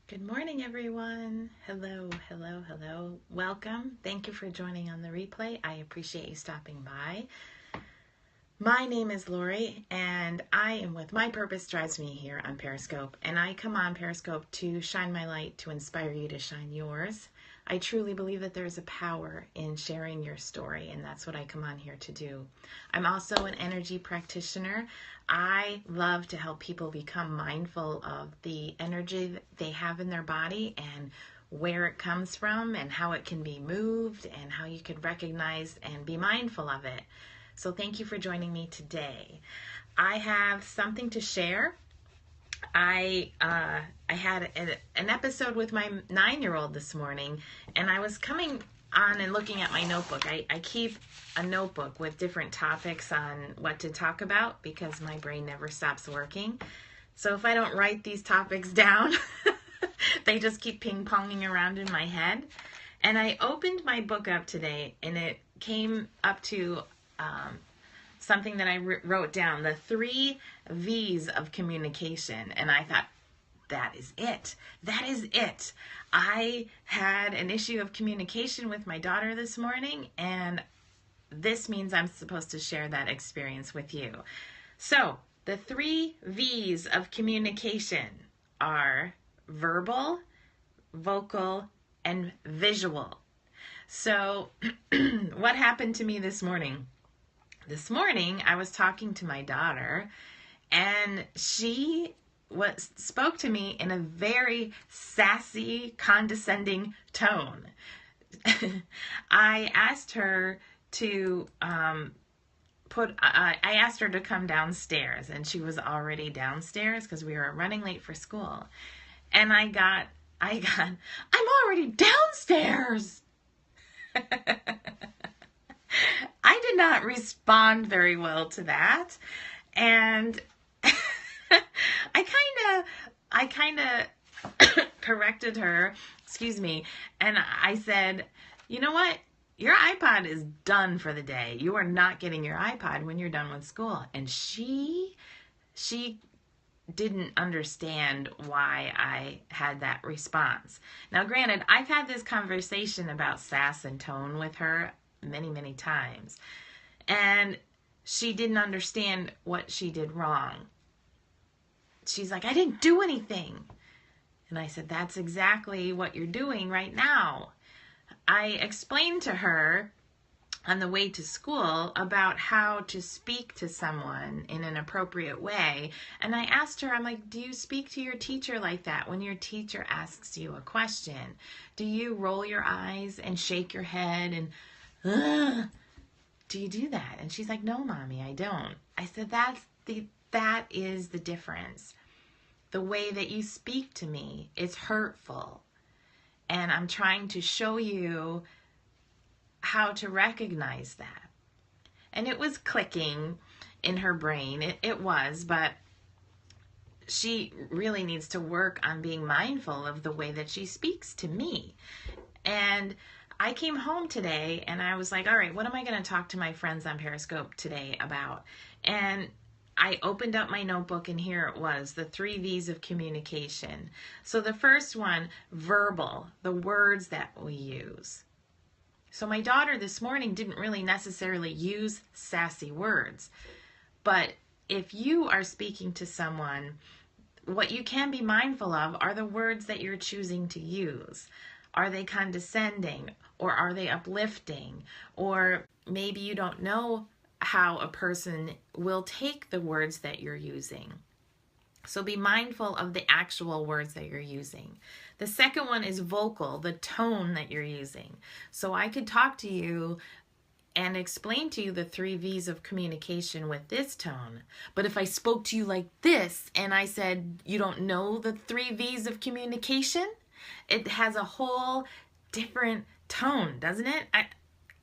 Good morning, everyone. Hello, hello, hello. Welcome. Thank you for joining on the replay. I appreciate you stopping by. My name is Lori, and I am with My Purpose Drives Me here on Periscope. And I come on Periscope to shine my light to inspire you to shine yours. I truly believe that there's a power in sharing your story, and that's what I come on here to do. I'm also an energy practitioner. I love to help people become mindful of the energy that they have in their body and where it comes from and how it can be moved and how you could recognize and be mindful of it. So thank you for joining me today. I have something to share. I had an episode with my 9-year-old this morning, and I was coming on and looking at my notebook. I keep a notebook with different topics on what to talk about because my brain never stops working. So if I don't write these topics down, they just keep ping-ponging around in my head. And I opened my book up today, and it came up to something that I wrote down, the 3 V's of communication. And I thought, that is it. That is it. I had an issue of communication with my daughter this morning, and this means I'm supposed to share that experience with you. So, the 3 V's of communication are verbal, vocal, and visual. So, what happened to me this morning? This morning, I was talking to my daughter, and she spoke to me in a very sassy, condescending tone. I asked her to I asked her to come downstairs, and she was already downstairs because we were running late for school. And I got, I'm already downstairs. I did not respond very well to that. And I kind of corrected her, and I said, you know what? Your iPod is done for the day. You are not getting your iPod when you're done with school. And she didn't understand why I had that response. Now, granted, I've had this conversation about sass and tone with her many, many times. And she didn't understand what she did wrong. She's like, I didn't do anything. And I said, that's exactly what you're doing right now. I explained to her on the way to school about how to speak to someone in an appropriate way. And I asked her, I'm like, do you speak to your teacher like that when your teacher asks you a question? Do you roll your eyes and shake your head and, do you do that? And she's like, no, Mommy, I don't. I said, that is the difference. The way that you speak to me is hurtful. And I'm trying to show you how to recognize that. And it was clicking in her brain. It was, but she really needs to work on being mindful of the way that she speaks to me. And I came home today and I was like, all right, what am I going to talk to my friends on Periscope today about? And I opened up my notebook, and here it was, the 3 V's of communication. So the first one, verbal, the words that we use. So my daughter this morning didn't really necessarily use sassy words. But if you are speaking to someone, what you can be mindful of are the words that you're choosing to use. Are they condescending, or are they uplifting? Or maybe you don't know how a person will take the words that you're using. So be mindful of the actual words that you're using. The second one is vocal, the tone that you're using. So I could talk to you and explain to you the 3 V's of communication with this tone. But if I spoke to you like this and I said, you don't know the 3 V's of communication, it has a whole different tone, doesn't it?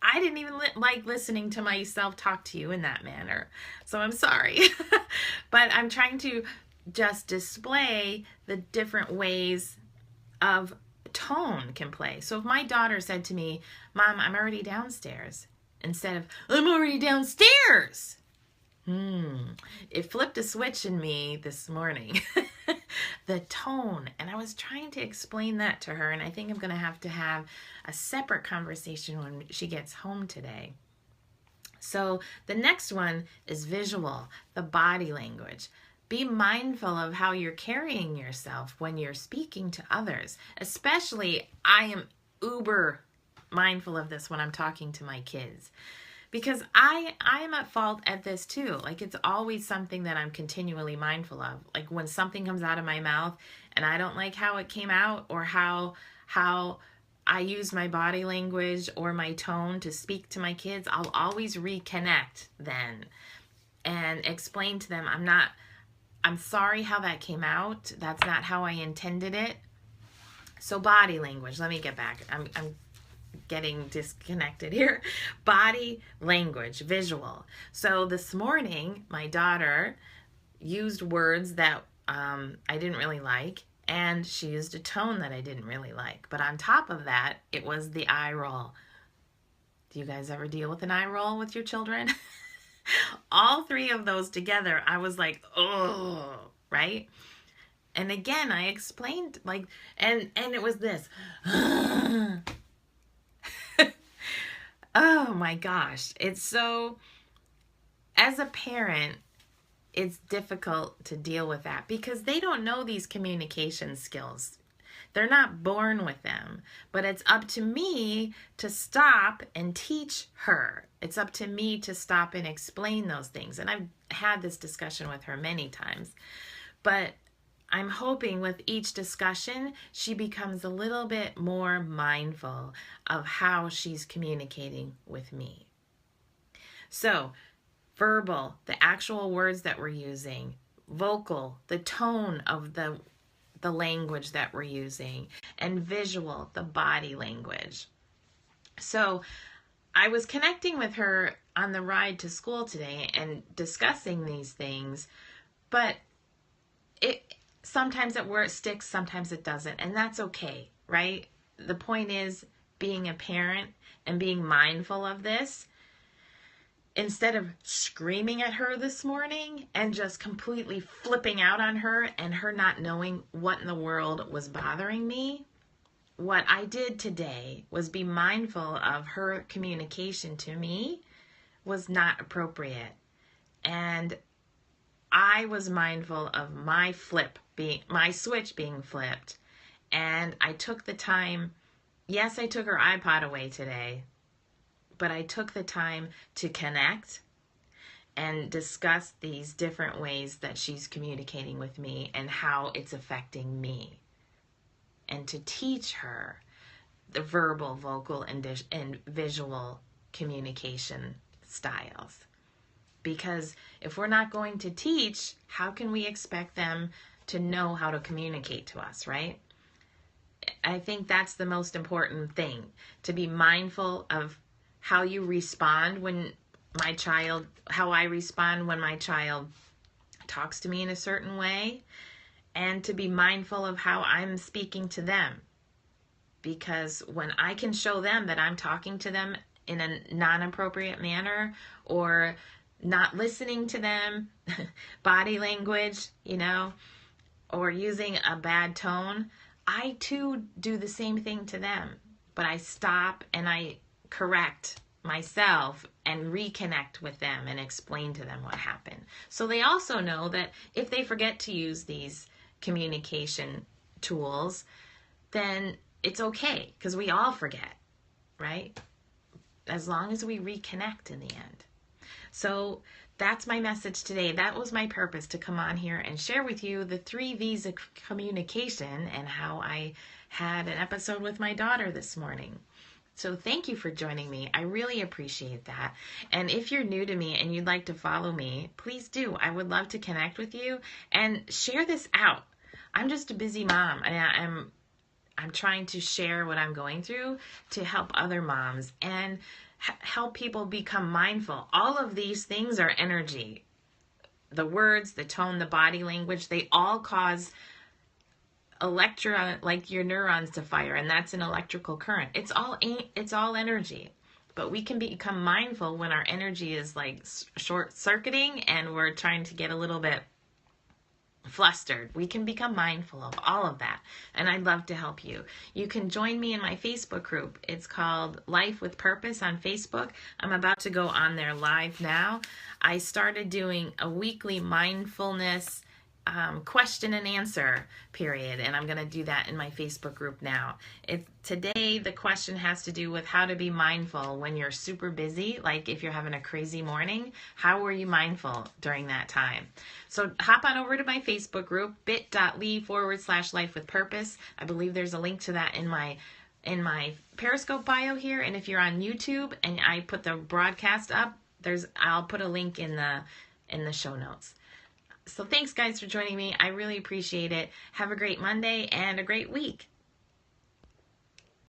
I didn't even like listening to myself talk to you in that manner. So I'm sorry. But I'm trying to just display the different ways of tone can play. So if my daughter said to me, Mom, I'm already downstairs, instead of, I'm already downstairs, It flipped a switch in me this morning. The tone. And I was trying to explain that to her. And I think I'm going to have a separate conversation when she gets home today. So the next one is visual, the body language. Be mindful of how you're carrying yourself when you're speaking to others. Especially, I am uber mindful of this when I'm talking to my kids. Because I am at fault at this too. Like, it's always something that I'm continually mindful of. Like, when something comes out of my mouth and I don't like how it came out, or how I use my body language or my tone to speak to my kids, I'll always reconnect then and explain to them, I'm sorry how that came out. That's not how I intended it. So body language, let me get back. I'm getting disconnected here. Body language, visual. So this morning, my daughter used words that I didn't really like, and she used a tone that I didn't really like. But on top of that, it was the eye roll. Do you guys ever deal with an eye roll with your children? All three of those together, I was like, oh, right? And again, I explained, like, and it was this. Oh my gosh. It's so, as a parent, it's difficult to deal with that because they don't know these communication skills. They're not born with them, but it's up to me to stop and teach her. It's up to me to stop and explain those things. And I've had this discussion with her many times, but I'm hoping with each discussion, she becomes a little bit more mindful of how she's communicating with me. So, verbal, the actual words that we're using, vocal, the tone of the language that we're using, and visual, the body language. So, I was connecting with her on the ride to school today and discussing these things, but sometimes it sticks, sometimes it doesn't, and that's okay, right? The point is being a parent and being mindful of this. Instead of screaming at her this morning and just completely flipping out on her and her not knowing what in the world was bothering me, what I did today was be mindful of her communication to me was not appropriate. And I was mindful of my switch being flipped. And I took the time, yes, I took her iPod away today, but I took the time to connect and discuss these different ways that she's communicating with me and how it's affecting me. And to teach her the verbal, vocal, and visual communication styles. Because if we're not going to teach, how can we expect them to know how to communicate to us, right? I think that's the most important thing, to be mindful of how you respond how I respond when my child talks to me in a certain way, and to be mindful of how I'm speaking to them. Because when I can show them that I'm talking to them in a non-appropriate manner, or not listening to them, body language, or using a bad tone, I too do the same thing to them. But I stop and I correct myself and reconnect with them and explain to them what happened. So they also know that if they forget to use these communication tools, then it's okay, because we all forget, right? As long as we reconnect in the end. So that's my message today. That was my purpose, to come on here and share with you the 3 V's of communication and how I had an episode with my daughter this morning. So thank you for joining me. I really appreciate that. And if you're new to me and you'd like to follow me, please do. I would love to connect with you and share this out. I'm just a busy mom, and I'm trying to share what I'm going through to help other moms and help people become mindful. All of these things are energy. The words, the tone, the body language, they all cause like your neurons to fire, and that's an electrical current. It's all energy. but we can become mindful when our energy is like short circuiting and we're trying to get a little bit flustered. We can become mindful of all of that, and I'd love to help you. You can join me in my Facebook group. It's called Life with Purpose on Facebook. I'm about to go on there live now. I started doing a weekly mindfulness question and answer period, and I'm going to do that in my Facebook group now. Today the question has to do with how to be mindful when you're super busy, like if you're having a crazy morning. How were you mindful during that time? So hop on over to my Facebook group, bit.ly/life with purpose. I believe there's a link to that in my Periscope bio here, and if you're on YouTube and I put the broadcast up, I'll put a link in the show notes. So thanks guys for joining me. I really appreciate it. Have a great Monday and a great week.